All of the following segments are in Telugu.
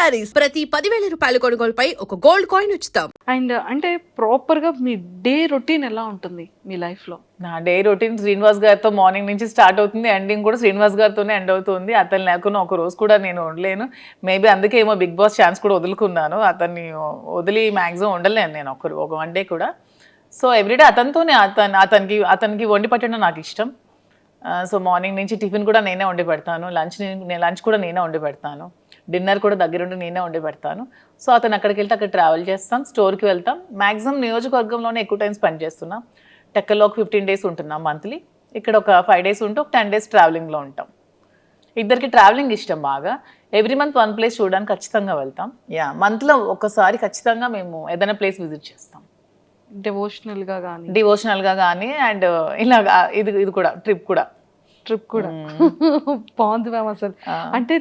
శారీస్ ప్రతి 10,000 రూపాయల కొనుగోలుపై ఒక గోల్డ్ కాయిన్ ఉచితం. అండ్ అంటే ప్రాపర్గా మీ డే రొటీన్ ఎలా ఉంటుంది మీ లైఫ్లో? నా డే రొటీన్ శ్రీనివాస్ గారితో మార్నింగ్ నుంచి స్టార్ట్ అవుతుంది, ఎండింగ్ కూడా శ్రీనివాస్ గారితోనే ఎండ్ అవుతుంది. అతను లేకుండా ఒక రోజు కూడా నేను ఉండలేను. మేబీ అందుకే ఏమో బిగ్ బాస్ ఛాన్స్ కూడా వదులుకున్నాను. అతన్ని వదిలి మ్యాక్సిమం ఉండలేను నేను ఒక వన్ డే కూడా. సో ఎవ్రీడే అతనితోనే అతనికి వండి పెట్టడం నాకు ఇష్టం. సో మార్నింగ్ నుంచి టిఫిన్ కూడా నేనే వండి పెడతాను, లంచ్ కూడా నేనే వండి పెడతాను, డిన్నర్ కూడా దగ్గరుండి నేనే వండి పెడతాను. సో అతను అక్కడికి వెళ్తే అక్కడ ట్రావెల్ చేస్తాం, స్టోర్కి వెళ్తాం. మ్యాక్సిమం నియోజకవర్గంలోనే ఎక్కువ టైం స్పెండ్ చేస్తున్నాం. టెక్కల్లో ఒక 15 days ఉంటున్నాం మంత్లీ, ఇక్కడ ఒక 5 days ఉంటే ఒక 10 days ట్రావెలింగ్లో ఉంటాం. ఇద్దరికి ట్రావెలింగ్ ఇష్టం బాగా. ఎవ్రీ మంత్ వన్ ప్లేస్ చూడడానికి ఖచ్చితంగా వెళ్తాం. మంత్లో ఒకసారి ఖచ్చితంగా మేము ఏదైనా ప్లేస్ విజిట్ చేస్తాం, డివోషనల్గా కానీ అండ్ ఇలాగా ఇది కూడా ట్రిప్ కూడా బాగుంది మ్యామ్. అసలు అంటే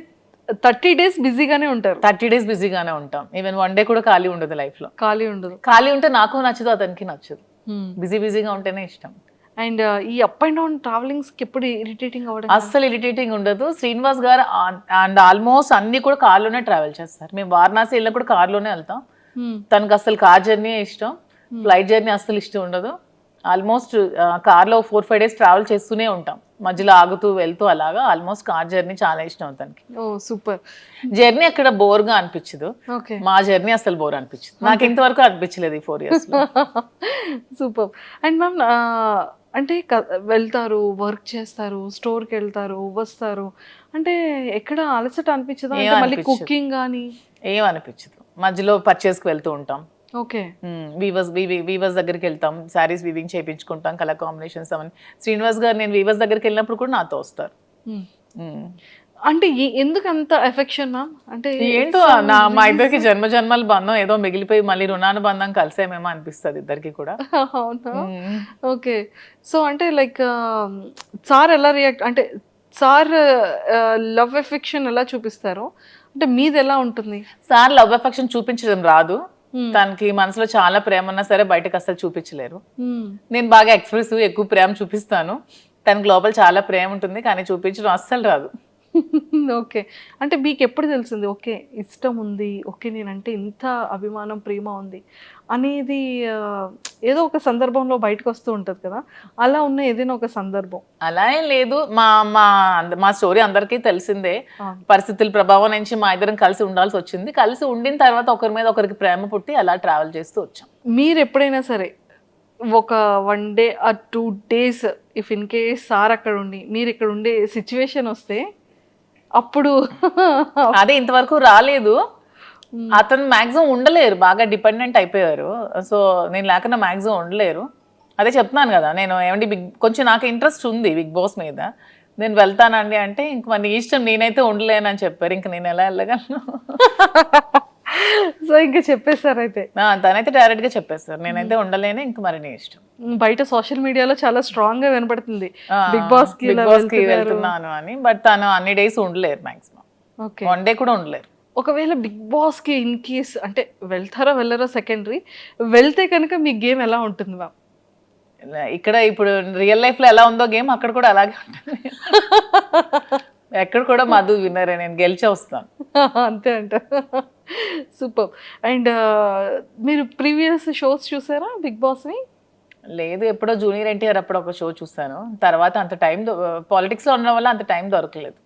30 days బిజీగానే ఉంటారు. 30 days బిజీగానే ఉంటాం. ఈవెన్ వన్ డే కూడా ఖాళీ ఉండదు లైఫ్లో. ఖాళీ ఉంటే నాకు నచ్చదు, అతనికి నచ్చదు. బిజీగా ఉంటేనే ఇష్టం. అండ్ ఈ అప్ అండ్ డౌన్ ట్రావెలింగ్స్కి ఎప్పుడు ఇరిటేటింగ్ అవ్వడం? అస్సలు ఇరిటేటింగ్ ఉండదు. శ్రీనివాస్ గారు అండ్ ఆల్మోస్ట్ అన్ని కూడా కార్లోనే ట్రావెల్ చేస్తారు. మేము వారణాసి వెళ్ళినా కూడా కార్లోనే వెళ్తాం. తనకు అసలు కార్ జర్నీ ఇష్టం, ఫ్లైట్ జర్నీ అస్సలు ఇష్టం ఉండదు. ఆల్మోస్ట్ కార్లో 4-5 days ట్రావెల్ చేస్తూనే ఉంటాం, మధ్యలో ఆగుతూ వెళ్తూ అలాగా. ఆల్మోస్ట్ కార్ జర్నీ చాలా ఇష్టం అతనికి. సూపర్. జర్నీ అక్కడ బోర్గా అనిపించదు, మా జర్నీ అసలు బోర్ అనిపించదు. నాకు ఇంతవరకు అనిపించలేదు ఈ 4 years. సూపర్. అండ్ మ్యామ్ అంటే వెళ్తారు, వర్క్ చేస్తారు, స్టోర్కి వెళ్తారు, వస్తారు, అంటే ఎక్కడ అలసట అనిపించదు? మళ్ళీ కుకింగ్ కానీ ఏం అనిపించదు. మధ్యలో పర్చేస్కి వెళ్తూ ఉంటాం. ఓకే. వీవర్స్ దగ్గరికి వెళ్తాం, శారీస్ వీవింగ్ చేయించుకుంటాం, కలర్ కాంబినేషన్స్ అవన్నీ. శ్రీనివాస్ గారు నేను వీవర్స్ దగ్గరికి వెళ్ళినప్పుడు కూడా నాతో వస్తారు. అంటే ఎందుకు అంత ఎఫెక్షన్ మ్యామ్? అంటే ఏంటో మా ఇద్దరికి జన్మల బంధం ఏదో మిగిలిపోయి మళ్ళీ రుణానుబంధం కలిసేమేమో అనిపిస్తుంది ఇద్దరికి కూడా. అవునా? ఓకే. సో అంటే లైక్ సార్ ఎలా రియాక్ట్, అంటే సార్ లవ్ ఎఫెక్షన్ ఎలా చూపిస్తారు, అంటే మీది ఎలా ఉంటుంది? సార్ లవ్ ఎఫెక్షన్ చూపించడం రాదు. తనకి మనసులో చాలా ప్రేమ ఉన్నా సరే బయటకు అసలు చూపించలేరు. నేను బాగా ఎక్స్ప్రెసివ్, ఎక్కువ ప్రేమ చూపిస్తాను. తనకి లోపల చాలా ప్రేమ ఉంటుంది కానీ చూపించడం అస్సలు రాదు. ఓకే. అంటే మీకు ఎప్పుడు తెలిసింది ఓకే ఇష్టం ఉంది, ఓకే నేనంటే ఇంత అభిమానం ప్రేమ ఉంది అనేది? ఏదో ఒక సందర్భంలో బయటకు వస్తూ ఉంటుంది కదా, అలా ఉన్న ఏదైనా ఒక సందర్భం? అలా ఏం లేదు. మా స్టోరీ అందరికీ తెలిసిందే. పరిస్థితుల ప్రభావం నుంచి మా ఇద్దరం కలిసి ఉండాల్సి వచ్చింది. కలిసి ఉండిన తర్వాత ఒకరి మీద ఒకరికి ప్రేమ పుట్టి అలా ట్రావెల్ చేస్తూ వచ్చాం. మీరు ఎప్పుడైనా సరే ఒక 1 day or 2 days if in case sir అక్కడ ఉండి మీరు ఇక్కడ ఉండే సిచ్యువేషన్ వస్తే అప్పుడు? అదే ఇంతవరకు రాలేదు. అతను మ్యాక్సిమం ఉండలేరు, బాగా డిపెండెంట్ అయిపోయారు. సో నేను లేకుండా మ్యాక్సిమం ఉండలేరు. అదే చెప్తున్నాను కదా, నేను ఏమండి కొంచెం నాకు ఇంట్రెస్ట్ ఉంది బిగ్ బాస్ మీద, నేను వెళ్తానండి అంటే ఇంక మరి ఇష్టం, నేనైతే ఉండలేనని చెప్పారు. ఇంక నేను ఎలా వెళ్ళగలను? సో ఇంకా చెప్పేశారు అయితే? తనైతే డైరెక్ట్ గా చెప్పేస్తారు, నేనైతే ఉండలేను, ఇంక మరి నీ ఇష్టం. బయట సోషల్ మీడియాలో చాలా స్ట్రాంగ్ గా వినపడుతుంది బిగ్ బాస్ కి వెళ్తున్నాను అని. బట్ తను అన్ని డేస్ ఉండలేరు, మాక్సిమం 1 day కూడా ఉండలేరు. ఒకవేళ బిగ్ బాస్ కి ఇన్ కేస్ అంటే వెళ్తారో వెళ్ళరో సెకండరీ, వెళ్తే కనుక మీ గేమ్ ఎలా ఉంటుంది మ్యామ్? ఇక్కడ ఇప్పుడు రియల్ లైఫ్ లో ఎలా ఉందో గేమ్ అక్కడ కూడా అలాగే ఉంటుంది. ఎక్కడ కూడా మధు విన్నరే, నేను గెలిచే వస్తాను. అంతే అంట. సూపర్. అండ్ మీరు ప్రీవియస్ షోస్ చూసారా బిగ్ బాస్ని? లేదు, ఎప్పుడో జూనియర్ ఎన్టీఆర్ అప్పుడు ఒక షో చూసాను. తర్వాత అంత టైం పాలిటిక్స్ లో ఉండడం వల్ల అంత టైం దొరకలేదు.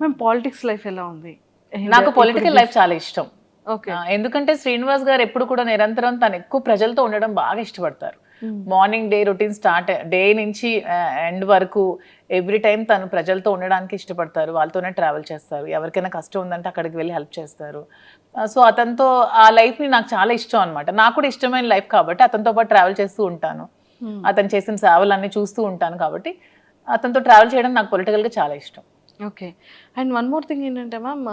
మేము పాలిటిక్స్ లైఫ్ ఎలా ఉంది? నాకు పొలిటికల్ లైఫ్ చాలా ఇష్టం. ఓకే. ఎందుకంటే శ్రీనివాస్ గారు ఎప్పుడు కూడా నిరంతరం తను ఎక్కువ ప్రజలతో ఉండడం బాగా ఇష్టపడతారు. Morning day routine start day నుంచి ఎండ్ వరకు ఎవ్రీ టైం తను ప్రజలతో ఉండడానికి ఇష్టపడతారు. వాళ్ళతోనే ట్రావెల్ చేస్తారు. ఎవరికైనా కష్టం ఉందంటే అక్కడికి వెళ్ళి హెల్ప్ చేస్తారు. సో అతనితో ఆ లైఫ్ని నాకు చాలా ఇష్టం అనమాట. నాకు కూడా ఇష్టమైన లైఫ్ కాబట్టి అతనితో పాటు ట్రావెల్ చేస్తూ ఉంటాను. అతను చేసిన సేవలన్నీ చూస్తూ ఉంటాను కాబట్టి అతనితో ట్రావెల్ చేయడం నాకు పొలిటికల్గా చాలా ఇష్టం. Okay. And one more thing ఏంటంటే మ్యామ్,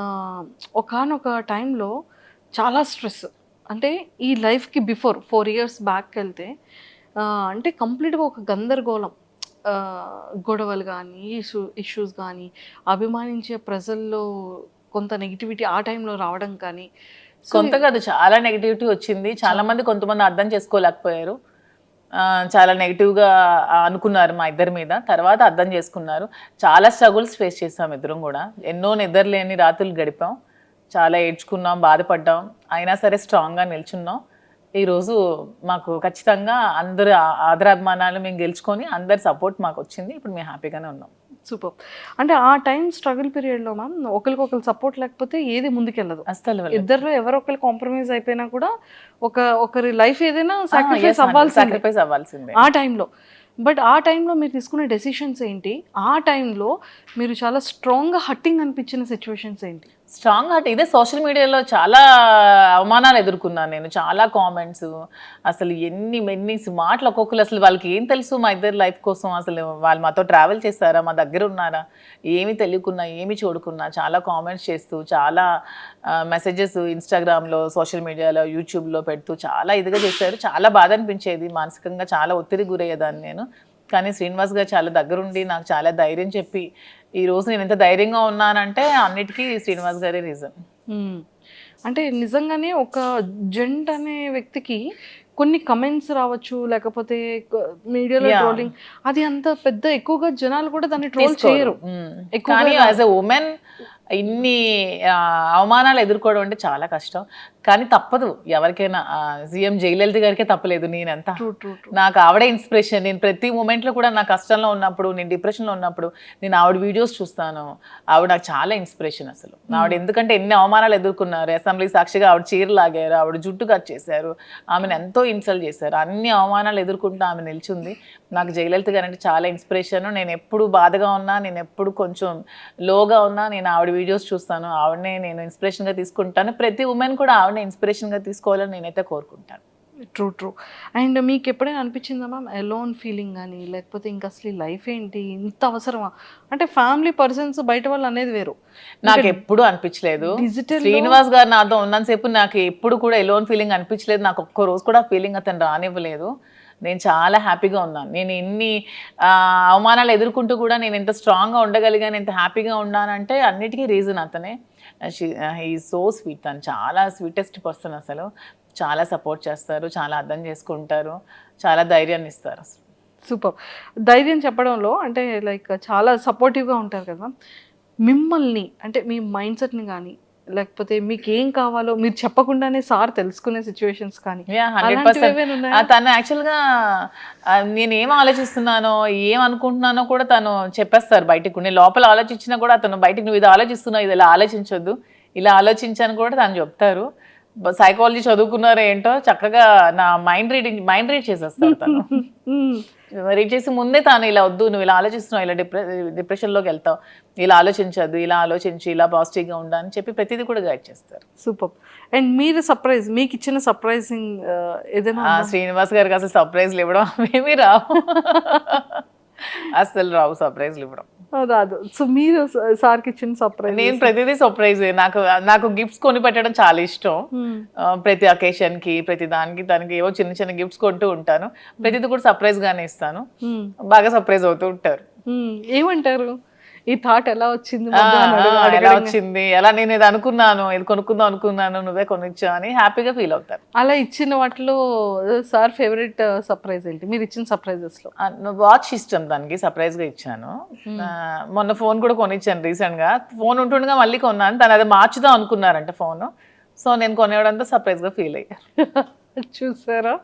ఒకానొక టైంలో చాలా స్ట్రెస్, అంటే ఈ లైఫ్కి బిఫోర్ 4 years బ్యాక్ వెళ్తే అంటే కంప్లీట్గా ఒక గందరగోళం, గొడవలు కానీ ఇష్యూస్ కానీ, అభిమానించే ప్రజల్లో కొంత నెగిటివిటీ ఆ టైంలో రావడం కానీ. కొంత కాదు, చాలా నెగిటివిటీ వచ్చింది. చాలా మంది కొంతమంది అర్థం చేసుకోలేకపోయారు. చాలా నెగిటివ్గా అనుకున్నారు మా ఇద్దరి మీద. తర్వాత అర్థం చేసుకున్నారు. చాలా స్ట్రగుల్స్ ఫేస్ చేసాం ఇద్దరం కూడా. ఎన్నో నిద్రలేని రాత్రులు గడిపాం. చాలా ఏడ్చుకున్నాం, బాధపడ్డాం, అయినా సరే స్ట్రాంగ్గా నిల్చున్నాం. ఈరోజు మాకు ఖచ్చితంగా అందరు ఆదరాభిమానాలు మేము గెలుచుకొని అందరి సపోర్ట్ మాకు వచ్చింది. ఇప్పుడు మేము హ్యాపీగానే ఉన్నాం. సూపర్. అంటే ఆ టైం స్ట్రగుల్ పీరియడ్లో మ్యామ్ ఒకరికొకరు సపోర్ట్ లేకపోతే ఏది ముందుకెళ్ళదు. అసలు ఇద్దరు ఎవరో ఒకరు కాంప్రమైజ్ అయిపోయినా కూడా ఒకరి లైఫ్ ఏదైనా సాక్రిఫైస్ అవ్వాల్సిందే ఆ టైంలో. బట్ ఆ టైంలో మీరు తీసుకునే డెసిషన్స్ ఏంటి? ఆ టైంలో మీరు చాలా స్ట్రాంగ్గా హట్టింగ్ అనిపించిన సిచ్యువేషన్స్ ఏంటి? స్ట్రాంగ్ హార్ట్ ఇదే. సోషల్ మీడియాలో చాలా అవమానాలు ఎదుర్కొన్నాను నేను, చాలా కామెంట్స్, అసలు ఎన్ని మాటలు ఒక్కొక్కరు. అసలు వాళ్ళకి ఏం తెలుసు మా ఇద్దరు లైఫ్ కోసం? అసలు వాళ్ళు మాతో ట్రావెల్ చేస్తారా, మా దగ్గర ఉన్నారా, ఏమి తెలియకున్నా ఏమి చూడకున్నా చాలా కామెంట్స్ చేస్తూ, చాలా మెసేజెస్ ఇన్స్టాగ్రామ్లో, సోషల్ మీడియాలో, యూట్యూబ్లో పెడుతూ చాలా ఇదిగా చేశారు. చాలా బాధ అనిపించేది, మానసికంగా చాలా ఒత్తిడి గురయ్యేదాన్ని నేను. కానీ శ్రీనివాస్ గారు చాలా దగ్గరుండి నాకు చాలా ధైర్యం చెప్పి ఈరోజు నేను ఎంత ధైర్యంగా ఉన్నానంటే అన్నిటికీ శ్రీనివాస్ గారే రీజన్. అంటే నిజంగానే ఒక జెంట్ అనే వ్యక్తికి కొన్ని కమెంట్స్ రావచ్చు, లేకపోతే మీడియాలో ట్రోలింగ్, అది అంత పెద్ద ఎక్కువగా జనాలు కూడా దాన్ని ట్రోల్ చేయరు. కానీ యాజ్ ఎ ఉమెన్ ఇన్ని అవమానాలు ఎదుర్కోవడం అంటే చాలా కష్టం. కానీ తప్పదు ఎవరికైనా. సీఎం జయలలిత గారికే తప్పలేదు. నేనంతా నాకు ఆవిడే ఇన్స్పిరేషన్. నేను ప్రతి మూమెంట్లో కూడా నా కష్టంలో ఉన్నప్పుడు, నేను డిప్రెషన్లో ఉన్నప్పుడు నేను ఆవిడ వీడియోస్ చూస్తాను. ఆవిడ నాకు చాలా ఇన్స్పిరేషన్ అసలు. ఆవిడ ఎందుకంటే ఎన్ని అవమానాలు ఎదుర్కొన్నారు. అసెంబ్లీ సాక్షిగా ఆవిడ చీర లాగారు, ఆవిడ జుట్టు కట్ చేశారు, ఆమెను ఎంతో ఇన్సల్ట్ చేశారు. అన్ని అవమానాలు ఎదుర్కొంటూ ఆమె నిల్చుంది. నాకు జయలలిత గారు అంటే చాలా ఇన్స్పిరేషన్. నేను ఎప్పుడు బాధగా ఉన్నా, నేను ఎప్పుడు కొంచెం లోగా ఉన్నా నేను ఆవిడ వీడియోస్ చూస్తాను. ఆవిడనే నేను ఇన్స్పిరేషన్గా తీసుకుంటాను. ప్రతి ఉమెన్ కూడా ఆవిడనే ఇన్స్పిరేషన్గా తీసుకోవాలని నేనైతే కోరుకుంటాను. ట్రూ. అండ్ మీకు ఎప్పుడైనా అనిపించిందా మ్యామ్ ఎలోన్ ఫీలింగ్ కానీ, లేకపోతే ఇంకా అసలు ఈ లైఫ్ ఏంటి, ఇంత అవసరమా? అంటే ఫ్యామిలీ పర్సన్స్ బయట వాళ్ళు అనేది వేరు. నాకు ఎప్పుడు అనిపించలేదు. శ్రీనివాస్ గారు నాతో ఉన్నంతసేపు నాకు ఎప్పుడు కూడా ఎలోన్ ఫీలింగ్ అనిపించలేదు. నాకు ఒక్క రోజు కూడా ఫీలింగ్ అతను రానివ్వలేదు. నేను చాలా హ్యాపీగా ఉన్నాను. నేను ఎన్ని అవమానాలు ఎదుర్కొంటూ కూడా నేను ఎంత స్ట్రాంగ్గా ఉండగలిగాను, ఎంత హ్యాపీగా ఉన్నానంటే అన్నిటికీ రీజన్ అతనే. He so sweet. తను చాలా స్వీటెస్ట్ పర్సన్. అసలు చాలా సపోర్ట్ చేస్తారు, చాలా అర్థం చేసుకుంటారు, చాలా ధైర్యాన్ని ఇస్తారు. సూపర్. ధైర్యం చెప్పడంలో అంటే లైక్ చాలా సపోర్టివ్గా ఉంటారు కదా. మిమ్మల్ని అంటే మీ మైండ్ సెట్ని కానీ, లేకపోతే మీకు ఏం కావాలో మీరు చెప్పకుండానే సార్ తెలుసుకునే సిచ్యువేషన్స్ కానీ? 100%. తను యాక్చువల్గా నేను ఏం ఆలోచిస్తున్నానో, ఏం అనుకుంటున్నానో కూడా తను చెప్పేస్తారు బయటకు. నేను లోపల ఆలోచించినా కూడా అతను బయటకు నువ్వు ఇది ఆలోచిస్తున్నావు, ఇది ఇలా ఆలోచించొద్దు, ఇలా ఆలోచించని కూడా తను చెప్తారు. సైకాలజీ చదువుకున్నారో ఏంటో చక్కగా నా మైండ్ రీడ్ చేసేస్తారు తను. రీడ్ చేసి ముందే తాను ఇలా వద్దు, నువ్వు ఇలా ఆలోచిస్తున్నావు, ఇలా డిప్రెషన్లోకి వెళ్తావు, ఇలా ఆలోచించద్దు, ఇలా ఆలోచించి ఇలా పాజిటివ్గా ఉండా అని చెప్పి ప్రతిదీ కూడా గైడ్ చేస్తారు. సూపర్. అండ్ మీరు సర్ప్రైజ్, మీకు ఇచ్చిన సర్ప్రైజింగ్ ఏదైనా? శ్రీనివాస్ గారికి అసలు సర్ప్రైజ్లు ఇవ్వడం ఏమీ రావు. అసలు రావు సర్ప్రైజ్లు ఇవ్వడం, రాదు. సో మీరు సార్కి ఇచ్చిన సర్ప్రైజ్? నేను ప్రతిదీ సర్ప్రైజ్. నాకు గిఫ్ట్స్ కొని పెట్టడం చాలా ఇష్టం. ప్రతి అకేషన్ కి, ప్రతి దానికి తనకి ఏవో చిన్న చిన్న గిఫ్ట్స్ కొంటూ ఉంటాను. ప్రతిదీ కూడా సర్ప్రైజ్ గానే ఇస్తాను. బాగా సర్ప్రైజ్ అవుతూ ఉంటారు. ఏమంటారు? ఈ థాట్ ఎలా వచ్చింది, ఎలా వచ్చింది, ఎలా నేను ఇది అనుకున్నాను, ఇది కొనుక్కుందాం అనుకున్నాను, నువ్వే కొనిచ్చా అని హ్యాపీగా ఫీల్ అవుతారు. అలా ఇచ్చిన వాటిలో సార్ ఫేవరెట్ సర్ప్రైజ్ ఏంటి మీరు ఇచ్చిన సర్ప్రైజెస్ లో? వాచ్ ఇష్టం దానికి, సర్ప్రైజ్ గా ఇచ్చాను. మొన్న ఫోన్ కూడా కొనిచ్చాను రీసెంట్ గా. ఫోన్ ఉంటుండగా మళ్ళీ కొన్నాను. తను అది మార్చుదాం అనుకున్నారంట ఫోన్. సో నేను కొనేయడంతో సర్ప్రైజ్ గా ఫీల్ అయ్యాను. చూసారా,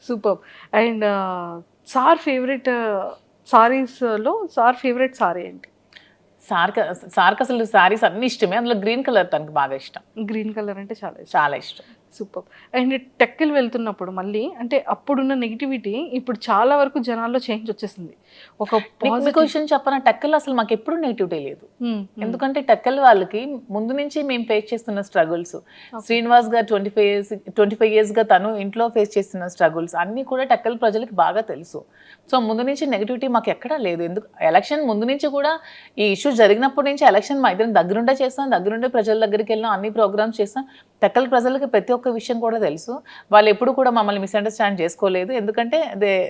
super. And sir favourite saris లో సార్ ఫేవరెట్ సారీ ఏంటి? సార్కి అసలు సారీస్ అన్ని ఇష్టమే. అందులో గ్రీన్ కలర్ తనకు బాగా ఇష్టం. గ్రీన్ కలర్ అంటే చాలా ఇష్టం. సూపర్. అండ్ టెక్కిల్ వెళ్తున్నప్పుడు మళ్ళీ అంటే అప్పుడున్న నెగిటివిటీ ఇప్పుడు చాలా వరకు జనాల్లో చేంజ్ వచ్చేసింది. ఒక క్వశ్చన్ చెప్పన, టెక్కల్ అసలు మాకు ఎప్పుడు నెగిటివిటీ లేదు. ఎందుకంటే టెక్కల్ వాళ్ళకి ముందు నుంచి మేము ఫేస్ చేస్తున్న స్ట్రగుల్స్, శ్రీనివాస్ గారు 25 years గా తను ఇంట్లో ఫేస్ చేస్తున్న స్ట్రగుల్స్ అన్ని కూడా టెక్కల్ ప్రజలకు బాగా తెలుసు. సో ముందు నుంచి నెగిటివిటీ మాకు ఎక్కడా లేదు. ఎందుకు ఎలక్షన్ ముందు నుంచి కూడా ఈ ఇష్యూ జరిగినప్పటి నుంచి ఎలక్షన్ మా ఇద్దరం దగ్గరుండే చేస్తాం, దగ్గరుండే ప్రజల దగ్గరికి వెళ్ళాం, అన్ని ప్రోగ్రామ్స్ చేస్తాం. టెక్కల్ ప్రజలకి ప్రతి ఒక్క విషయం కూడా తెలుసు. వాళ్ళు ఎప్పుడు కూడా మమ్మల్ని మిస్అండర్స్టాండ్ చేసుకోలేదు. ఎందుకంటే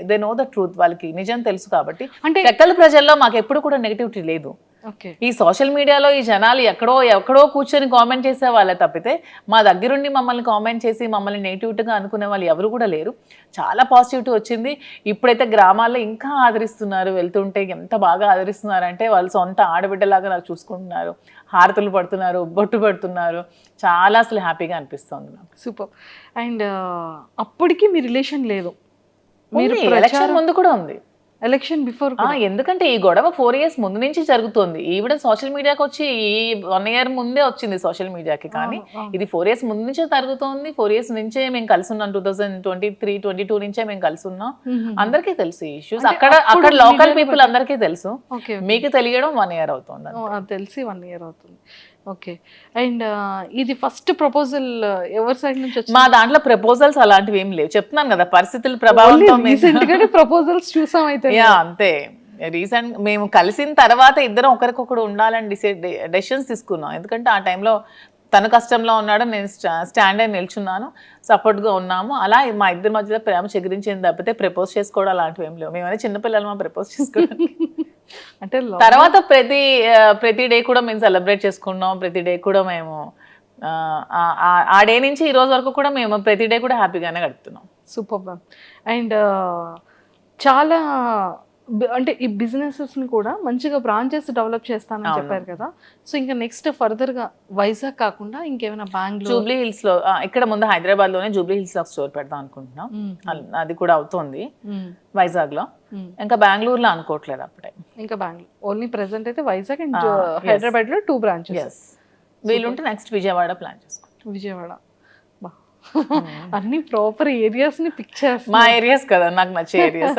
దే నో ద ట్రూత్. వాళ్ళకి నిజం తెలుసు కాబట్టి. అంటే టెక్కల్ ప్రజల్లో మాకు ఎప్పుడు కూడా నెగిటివిటీ లేదు. ఓకే. ఈ సోషల్ మీడియాలో ఈ జనాలు ఎక్కడో కూర్చొని కామెంట్ చేసే వాళ్ళే తప్పితే మా దగ్గరుండి మమ్మల్ని కామెంట్ చేసి మమ్మల్ని నెగిటివ్గా అనుకునే వాళ్ళు ఎవరు కూడా లేరు. చాలా పాజిటివిటీ వచ్చింది. ఇప్పుడైతే గ్రామాల్లో ఇంకా ఆదరిస్తున్నారు. వెళ్తుంటే ఎంత బాగా ఆదరిస్తున్నారంటే వాళ్ళు సొంత ఆడబిడ్డలాగా నాకు చూసుకుంటున్నారు, హారతులు పడుతున్నారు, బొట్టు పెడుతున్నారు. చాలా అసలు హ్యాపీగా అనిపిస్తుంది నాకు. సూపర్. అండ్ అప్పటికి మీ రిలేషన్ లేదు, మీరు ఎలక్షన్ ముందు కూడా ఉంది. ఎలక్షన్ బిఫోర్ ఎందుకంటే ఈ గొడవ 4 years ముందు నుంచి జరుగుతుంది. ఈవిడ సోషల్ మీడియాకి వచ్చి ఈ 1 year ముందే వచ్చింది సోషల్ మీడియాకి. కానీ ఇది 4 years ముందు నుంచే జరుగుతోంది. 4 years నుంచే మేము కలిసి ఉన్నాం. 2023-22 నుంచే మేము కలిసి ఉన్నాం. అందరికీ తెలుసు ఈ ఇష్యూస్. అక్కడ లోకల్ పీపుల్ అందరికీ తెలుసు. మీకు తెలియడం 1 year అవుతుంది. తెలిసి 1 year అవుతుంది. ఓకే. అండ్ ఇది ఫస్ట్ ప్రపోజల్ ఎవరి సైడ్ నుంచి వచ్చింది? మా దాంట్లో ప్రపోజల్స్ అలాంటివి ఏం లేవు. చెప్తున్నాను కదా, పరిస్థితుల ప్రభావంతో ప్రపోజల్స్ చూసాం అయితే. అంతే. రీసెంట్ మేము కలిసిన తర్వాత ఇద్దరం ఒకరికొకరు ఉండాలని డెసిషన్స్ తీసుకున్నాం. ఎందుకంటే ఆ టైంలో తను కష్టంలో ఉన్నాడు, నేను స్టాండ్ అయి నిల్చున్నాను, సపోర్ట్గా ఉన్నాము. అలా మా ఇద్దరి మధ్యలో ప్రేమ చెగిరించింది తప్పితే ప్రపోజ్ చేసుకోవడం అలాంటివి ఏం లేవు. మేమైనా చిన్నపిల్లలు మా ప్రపోజ్ చేసుకోవడానికి. అంటే తర్వాత ప్రతి డే కూడా మేము సెలబ్రేట్ చేసుకున్నాం. ప్రతి డే కూడా మేము ఆ డే నుంచి ఈ రోజు వరకు కూడా మేము ప్రతి డే కూడా హ్యాపీగానే గడుపుతున్నాం. Super ma'am. అండ్ చాలా అంటే ఈ బిజినెసెస్ని కూడా మంచిగా బ్రాంచెస్ డెవలప్ చేస్తానని చెప్పారు కదా. సో ఇంకా నెక్స్ట్ ఫర్దర్గా వైజాగ్ కాకుండా ఇంకేమైనా బెంగళూరు, జూబ్లీ హిల్స్ లో, ఇక్కడ ముందు హైదరాబాద్ లోనే జూబ్లీ హిల్స్ లో స్టోర్ పెడదాం అనుకుంటున్నాం. అది కూడా అవుతోంది వైజాగ్ లో. ఇంకా బెంగళూరులో అనుకోవట్లేదు అప్పుడే. ఇంకా బెంగళూరు ఓన్లీ ప్రెసెంట్ అయితే వైజాగ్ అండ్ హైదరాబాద్ లో 2 branches. వీలుంటే నెక్స్ట్ విజయవాడ ప్లాన్ చేసుకుంటాం. విజయవాడ అన్ని ప్రాపర్ ఏరియాస్ ని పిక్ చేస్తాం. మా ఏరియాస్ కదా నాకు నచ్చే ఏరియాస్.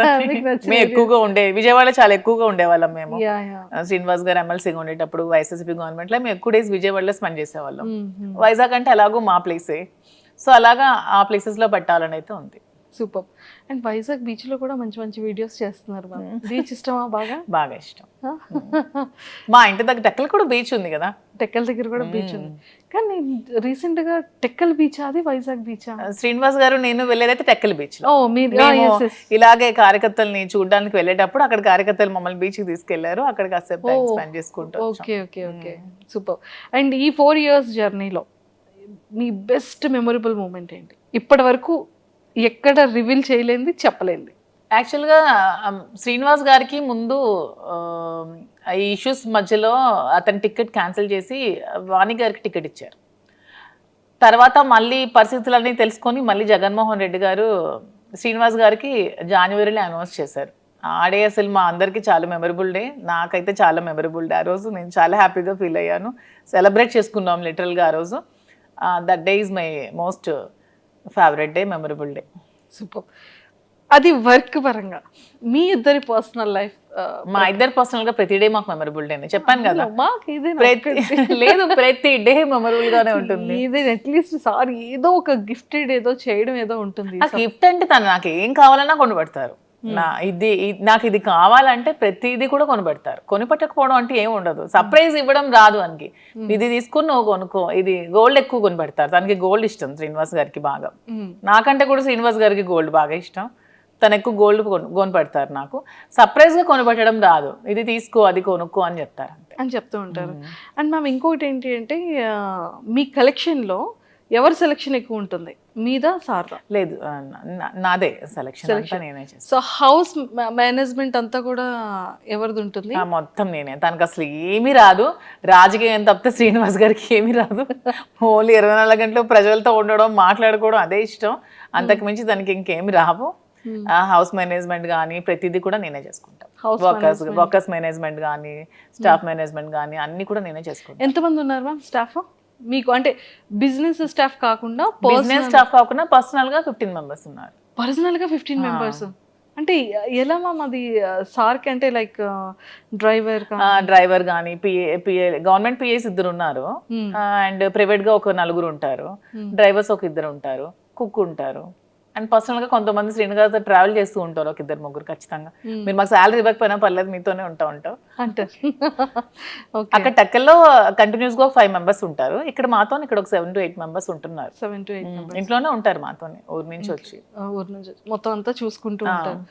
మేము ఎక్కువగా విజయవాడ చాలా ఎక్కువగా ఉండేవాళ్ళం మేము. శ్రీనివాస్ గారు ఎమ్మెల్సీగా ఉండేటప్పుడు వైఎస్ఎస్పీ గవర్నమెంట్ లో మేము ఎక్కువ డేస్ విజయవాడలో స్పెండ్ చేసేవాళ్ళం. వైజాగ్ అంటే ఎలాగో మా ప్లేసే, సో అలాగా ఆ ప్లేసెస్ లో పెట్టాలని అయితే ఉంది. సూపర్. అండ్ వైజాగ్ బీచ్ లో కూడా మంచి మంచి వీడియోస్ చేస్తున్నారు. బీచ్ ఇష్టమా? బాగా ఇష్టం. మా ఇంటి దగ్గర టెక్కల్ కూడా బీచ్ ఉంది కదా. టెక్కల్ దగ్గర కూడా బీచ్ ఉంది. కానీ రీసెంట్ గా టెక్కల్ బీచ్, అది వైజాగ్ బీచ్. శ్రీనివాస్ గారు నేను వెళ్ళేదైతే టెక్కల్ బీచ్ లో. ఇలాగే కార్యకర్తల్ని చూడడానికి వెళ్ళేటప్పుడు అక్కడ కార్యకర్తలు మమ్మల్ని బీచ్ కి తీసుకెళ్లారు. అక్కడ కాసేపు టైం స్పెండ్ చేసుకుంటాం. Okay okay okay. Super. And ఈ 4 years జర్నీలో మీ బెస్ట్ మెమొరబుల్ మూమెంట్ ఏంటి? ఇప్పటి వరకు ఎక్కడ రివీల్ చేయలేంది, చెప్పలేంది? యాక్చువల్గా శ్రీనివాస్ గారికి ముందు ఈ ఇష్యూస్ మధ్యలో అతని టికెట్ క్యాన్సిల్ చేసి వాణి గారికి టికెట్ ఇచ్చారు. తర్వాత మళ్ళీ పరిస్థితులన్నీ తెలుసుకొని మళ్ళీ జగన్మోహన్ రెడ్డి గారు శ్రీనివాస్ గారికి జనవరిలో అనౌన్స్ చేశారు. ఆ డే అసలు మా అందరికీ చాలా మెమరబుల్ డే. నాకైతే చాలా మెమరబుల్ డే. ఆ రోజు నేను చాలా హ్యాపీగా ఫీల్ అయ్యాను. సెలబ్రేట్ చేసుకున్నాం లిటరల్గా ఆ రోజు. That day is my most favourite day, memorable day. Super. అది వర్క్ పరంగా మీ ఇద్దరి పర్సనల్ లైఫ్? మా ఇద్దరు పర్సనల్ గా ప్రతి డే మాకు మెమరబుల్ డే. చెప్పాను కదా, లేదు ప్రతి డే మెమరబుల్ గానే ఉంటుంది. అట్లీస్ట్ సారీ ఏదో ఒక గిఫ్టెడ్ ఏదో చేయడం ఏదో ఉంటుంది. గిఫ్ట్ అంటే తను నాకు ఏం కావాలన్నా కొనిపెడతారు. నాకు ఇది కావాలంటే ప్రతిదీ కూడా కొనిపెడతారు. కొనిపెట్టకపోవడం అంటే ఏమి ఉండదు. సర్ప్రైజ్ ఇవ్వడం రాదు అనికి. ఇది తీసుకుని నువ్వు కొనుక్కో, ఇది గోల్డ్ ఎక్కువ కొనిపెడతారు. తనకి గోల్డ్ ఇష్టం శ్రీనివాస్ గారికి బాగా. నాకంటే కూడా శ్రీనివాస్ గారికి గోల్డ్ బాగా ఇష్టం. తను ఎక్కువ గోల్డ్ కొనిపెడతారు. నాకు సర్ప్రైజ్ గా కొనిపెట్టడం రాదు. ఇది తీసుకో, అది కొనుక్కో అని చెప్తారు అని చెప్తూ ఉంటారు. అండ్ మ్యామ్ ఇంకొకటి ఏంటి అంటే మీ కలెక్షన్ లో ఎవరి సెలెక్షన్ ఎక్కువ ఉంటుంది, మీదా సార్దా? లేదు, నాదే సెలెక్షన్. నేనే చేస్తాను. సో హౌస్ మేనేజ్మెంట్ అంతా కూడా ఎవరిది ఉంటుంది? మొత్తం నేనే. తనకు అసలు ఏమీ రాదు. రాజకీయం తప్పితే శ్రీనివాస్ గారికి ఏమీ రాదు. ఓన్లీ 24 గంటలు ప్రజలతో ఉండడం, మాట్లాడుకోవడం అదే ఇష్టం. అంతకు మించి తనకి ఇంకేమి రావు. హౌస్ మేనేజ్మెంట్ కానీ ప్రతిదీ కూడా నేనే చేసుకుంటాను. వర్కర్స్ మేనేజ్మెంట్ కానీ స్టాఫ్ మేనేజ్మెంట్ కానీ అన్ని కూడా నేనే చేసుకుంటాను. ఎంతమంది ఉన్నారు మ్యామ్ స్టాఫ్ మీకు? అంటే బిజినెస్ స్టాఫ్ కాకుండా పర్సనల్ గా 15 members ఉన్నారు. పర్సనల్ గా 15 members అంటే ఎలా మ్యామ్ అది సార్కి? అంటే లైక్ డ్రైవర్ కానీ పిఏ గవర్నమెంట్ పిఏస్ 2 ఉన్నారు. అండ్ ప్రైవేట్ గా ఒక 4 ఉంటారు. డ్రైవర్స్ ఒక 2 ఉంటారు. కుక్ ఉంటారు. అండ్ పర్సనల్గా కొంతమంది శ్రీను గారితో ట్రావెల్ చేస్తూ ఉంటారు, ఒక ఇద్దరు ముగ్గురు ఖచ్చితంగా. మీరు మాకు శాలరీ ఇవ్వకపోయినా పర్లేదు, మీతోనే ఉంటాం. అంటారు. ఓకే. అక్కడ టెక్కల్లో కంటిన్యూస్గా 5 మెంబర్స్ ఉంటారు. ఇక్కడ మాతో ఇక్కడ ఒక 7 to 8 మెంబర్స్ ఉంటున్నారు. 7 to 8 members. ఇంట్లోనే ఉంటారు మాతోనే, ఊరు నుంచి వచ్చి. ఊరు నుంచి మొత్తం అంతా చూసుకుంటూ ఉంటారు.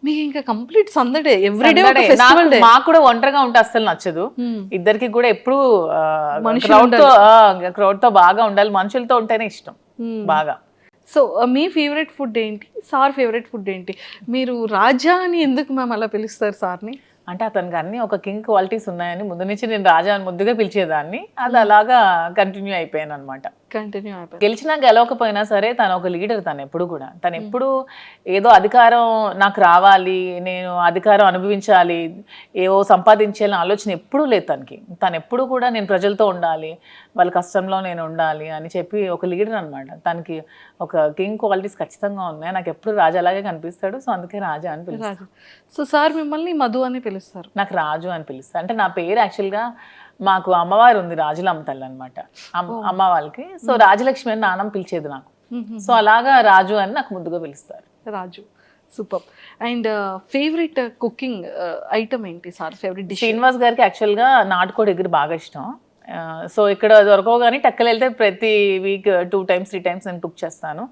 మీకు ఇంకా కంప్లీట్ సందడే, ఎవ్రీడే ఒక Sunday. Festival day. మాకు కూడా ఒంటరిగా ఉంటే అస్సలు నచ్చదు. ఇద్దరికి కూడా ఎప్పుడు క్రౌడ్ తో బాగా ఉండాలి, మనుషులతో ఉంటేనే ఇష్టం బాగా. సో మీ ఫేవరెట్ ఫుడ్ ఏంటి, సార్ ఫేవరెట్ ఫుడ్ ఏంటి? మీరు రాజా అని ఎందుకు మ్యామ్ అలా పిలుస్తారు సార్ని? అంటే అతనికి అన్ని ఒక కింగ్ క్వాలిటీస్ ఉన్నాయని ముందు నుంచి నేను రాజా అని ముద్దుగా పిలిచేదాన్ని, అది అలాగా కంటిన్యూ అయిపోయాను అనమాట. కంటిన్యూ అయిపోయింది. గెలిచినా గెలవకపోయినా సరే తను ఒక లీడర్. తను ఎప్పుడు కూడా ఏదో అధికారం నాకు రావాలి, నేను అధికారం అనుభవించాలి, ఏవో సంపాదించాలని ఆలోచన ఎప్పుడూ లేదు తనకి. తను ఎప్పుడు కూడా నేను ప్రజలతో ఉండాలి, వాళ్ళ కష్టంలో నేను ఉండాలి అని చెప్పి ఒక లీడర్ అనమాట. తనకి ఒక కింగ్ క్వాలిటీస్ ఖచ్చితంగా ఉన్నాయి. నాకు ఎప్పుడు రాజా అలాగే కనిపిస్తాడు, సో అందుకే రాజా అని పిలుస్తాను. సో సార్ మిమ్మల్ని మధు అని పిలుస్తారు? నాకు రాజు అని పిలుస్తాను. అంటే నా పేరు యాక్చువల్గా మాకు అమ్మవారు ఉంది, రాజులమ్మ తల్లి అనమాట అమ్మ వాళ్ళకి. సో రాజలక్ష్మి అని నాన్నమ్మ పిలిచేది నాకు. సో అలాగా రాజు అని నాకు ముందుగా పిలుస్తారు. Raju, super. And favourite cooking item ఏంటి సార్? Favourite dish? శ్రీనివాస్ గారికి యాక్చువల్గా నాటుకోడి ఎగురు బాగా ఇష్టం. సో ఇక్కడ దొరకవు కానీ టెక్కలు వెళ్తే ప్రతి వీక్ 2 times 3 times నేను కుక్ చేస్తాను.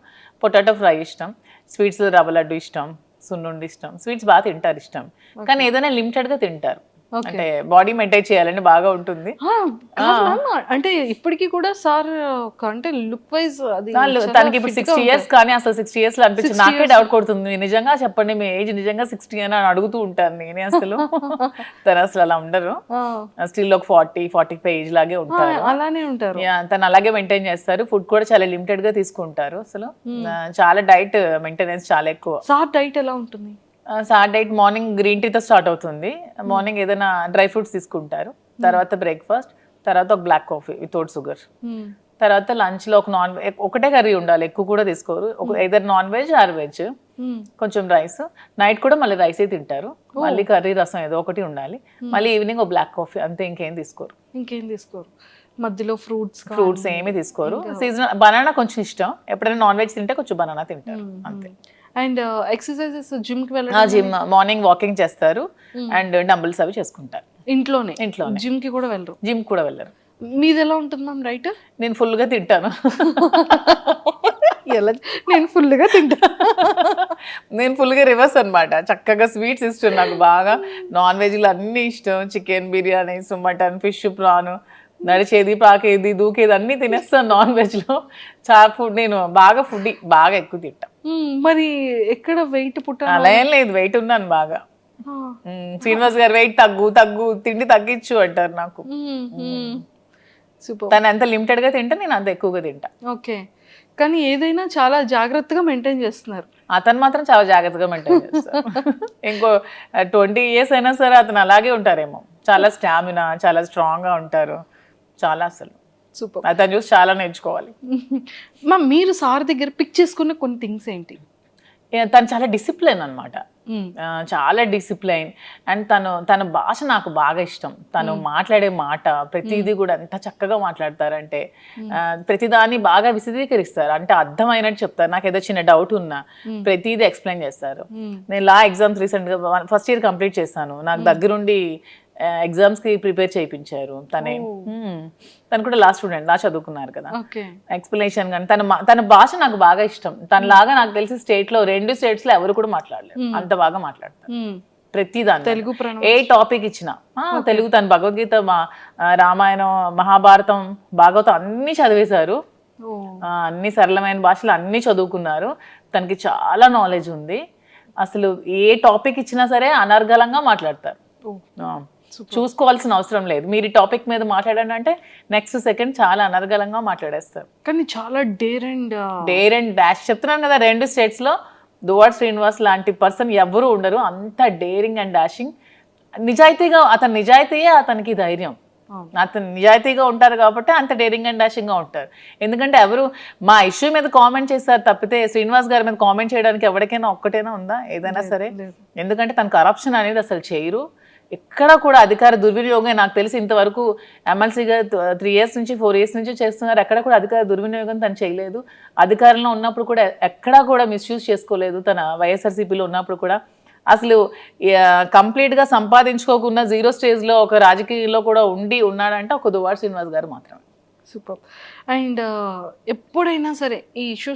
పొటాటో ఫ్రై ఇష్టం, స్వీట్స్లో రవ్వ లడ్డు ఇష్టం, సున్నుండి ఇష్టం. స్వీట్స్ బాగా తింటారు ఇష్టం, కానీ ఏదైనా లిమిటెడ్గా తింటారు. అంటే బాడీ మెయింటైన్ చేయాలని బాగా ఉంటుంది. అంటే ఇప్పటికీ కూడా సార్ అంటే లుక్ వైజ్ అది తనకి ఇప్పుడు 60 years, కానీ అసలు 60 years లో అనిపించింది. నాకే డౌట్ కొడుతుంది, నిజంగా చెప్పండి మీ ఏజ్ నిజంగా 60 అని అడుగుతూ ఉంటాను నేనే. అసలు తను అసలు అలా ఉండరు, స్టిల్ ఒక 40-45 ఏజ్ లాగే ఉంటారు. అలానే ఉంటారు. తను అలాగే మెయింటైన్ చేస్తారు. ఫుడ్ కూడా చాలా లిమిటెడ్ గా తీసుకుంటారు. అసలు చాలా డైట్ మెయింటెనెన్స్ చాలా ఎక్కువ. సార్ డైట్ ఎలా ఉంటుంది? సార్ డైట్ మార్నింగ్ గ్రీన్ టీతో స్టార్ట్ అవుతుంది. మార్నింగ్ ఏదైనా డ్రై ఫ్రూట్స్ తీసుకుంటారు, తర్వాత బ్రేక్ఫాస్ట్, తర్వాత ఒక బ్లాక్ కాఫీ వితౌట్ షుగర్, తర్వాత లంచ్ లో ఒకటే కర్రీ ఉండాలి, ఎక్కువ కూడా తీసుకోరు. Either non veg or veg, కొంచెం రైస్. నైట్ కూడా మళ్ళీ రైసే తింటారు, మళ్ళీ కర్రీ రసం ఏదో ఒకటి ఉండాలి. మళ్ళీ ఈవినింగ్ ఒక బ్లాక్ కాఫీ, అంతే. ఇంకేం తీసుకోరు. మధ్యలో ఫ్రూట్స్ ఏమీ తీసుకోరు. సీజనల్ బనానా కొంచెం ఇష్టం, ఎప్పుడైనా నాన్ వెజ్ తింటే కొంచెం బనానా తింటారు, అంతే. అండ్ ఎక్సర్సైజెస్ జిమ్ కి వెళ్ళడం? జిమ్ మార్నింగ్ వాకింగ్ చేస్తారు అండ్ డంబుల్స్ అవి చేసుకుంటారు ఇంట్లోనే. జిమ్ కి కూడా వెళ్ళరు? జిమ్ కూడా వెళ్ళరు. మీది ఎలా ఉంటుంది మ్యామ్ రైట్? నేను ఫుల్ గా తింటాను. నేను ఫుల్గా తింటాను. నేను ఫుల్గా రివర్స్ అనమాట. చక్కగా స్వీట్స్ ఇష్టం నాకు బాగా, నాన్ వెజ్లు అన్నీ ఇష్టం. Chicken biryanis, mutton, fish, prawn, నడిచేది, పాకేది, దూకేది అన్నీ తినేస్తాను నాన్ వెజ్లో. చాలా ఫుడ్, నేను బాగా ఫుడ్ బాగా ఎక్కువ తింటా. మరి ఎక్కడ వెయిట్ అలా ఏం లేదు, వెయిట్ ఉన్నాను బాగా. శ్రీనివాస్ గారు వెయిట్ తగ్గు తిండి తగ్గించు అంటారు నాకు. తను ఎంత లిమిటెడ్ గా తింటా, నేను అంత ఎక్కువగా తింటా. ఓకే, కానీ ఏదైనా చాలా జాగ్రత్తగా మెయింటైన్ చేస్తున్నారు. అతను మాత్రం చాలా జాగ్రత్తగా మెయింటైన్ చేస్తారు. ఇంకో 20 years అయినా సరే అతను అలాగే ఉంటారేమో. చాలా స్టామినా, చాలా స్ట్రాంగ్ గా ఉంటారు. చాలా అసలు సూపర్. అతను చూసి చాలా నేర్చుకోవాలి. మ్యామ్ మీరు సార్ దగ్గర పిక్ చేసుకున్న కొన్ని థింగ్స్ ఏంటి? తను చాలా డిసిప్లైన్ అనమాట, చాలా డిసిప్లైన్. అండ్ తన భాష నాకు బాగా ఇష్టం. తను మాట్లాడే మాట ప్రతిదీ కూడా ఎంత చక్కగా మాట్లాడతారంటే, ప్రతిదాన్ని బాగా విశదీకరిస్తారు, అంటే అర్థమైనట్టు చెప్తారు. నాకు ఏదో చిన్న డౌట్ ఉన్నా ప్రతిదీ ఎక్స్ప్లెయిన్ చేస్తారు. నేను లా ఎగ్జామ్స్ రీసెంట్గా ఫస్ట్ ఇయర్ కంప్లీట్ చేశాను. నాకు దగ్గరుండి ఎగ్జామ్స్ కి ప్రిపేర్ చేయించారు. తను కూడా లా స్టూడెంట్, లా చదువుకున్నారు కదా. ఎక్స్ప్లెనేషన్ కానీ తన భాష నాకు బాగా ఇష్టం. తనలాగా నాకు తెలిసి స్టేట్ లో 2 states లో ఎవరు కూడా మాట్లాడలేరు, అంత బాగా మాట్లాడతారు ప్రతిదాన్ని. తెలుగు ఏ టాపిక్ ఇచ్చినా తెలుగు. తను భగవద్గీత, రామాయణం, మహాభారతం, భాగవతం అన్ని చదివేశారు. అన్ని సరళమైన భాషలు అన్ని చదువుకున్నారు. తనకి చాలా నాలెడ్జ్ ఉంది. అసలు ఏ టాపిక్ ఇచ్చినా సరే అనర్గళంగా మాట్లాడతారు. చూసుకోవాల్సిన అవసరం లేదు. మీరు ఈ టాపిక్ మీద మాట్లాడండి అంటే నెక్స్ట్ సెకండ్ చాలా అనర్గళంగా మాట్లాడేస్తారు. కానీ చాలా డేర్ అండ్ డాష్ చెప్తున్నాను కదా, 2 states లో దువ్వాడ శ్రీనివాస్ లాంటి పర్సన్ ఎవరు ఉండరు. అంత డేరింగ్ అండ్ డాషింగ్. నిజాయితీగా, అతని నిజాయితీయే అతనికి ధైర్యం. అతను నిజాయితీగా ఉంటారు కాబట్టి అంత డేరింగ్ అండ్ డాషింగ్ గా ఉంటారు. ఎందుకంటే ఎవరు మా ఇష్యూ మీద కామెంట్ చేస్తారు తప్పితే శ్రీనివాస్ గారి మీద కామెంట్ చేయడానికి ఎవరికైనా ఒక్కటైనా ఉందా ఏదైనా సరే? ఎందుకంటే తను కరప్షన్ అనేది అసలు చేయరు. ఎక్కడ కూడా అధికార దుర్వినియోగం నాకు తెలిసి ఇంతవరకు ఎమ్మెల్సీగా 3 years నుంచి 4 years నుంచి చేస్తున్నారు. ఎక్కడ కూడా అధికార దుర్వినియోగం తను చేయలేదు. అధికారంలో ఉన్నప్పుడు కూడా ఎక్కడా కూడా మిస్యూజ్ చేసుకోలేదు. తన వైఎస్ఆర్సీపీలో ఉన్నప్పుడు కూడా అసలు కంప్లీట్గా సంపాదించుకోకుండా 0 స్టేజ్లో ఒక రాజకీయాల్లో కూడా ఉన్నాడంటే ఒక దువ్వాడ శ్రీనివాస్ గారు మాత్రమే. సూపర్. అండ్ ఎప్పుడైనా సరే ఈ ఇష్యూస్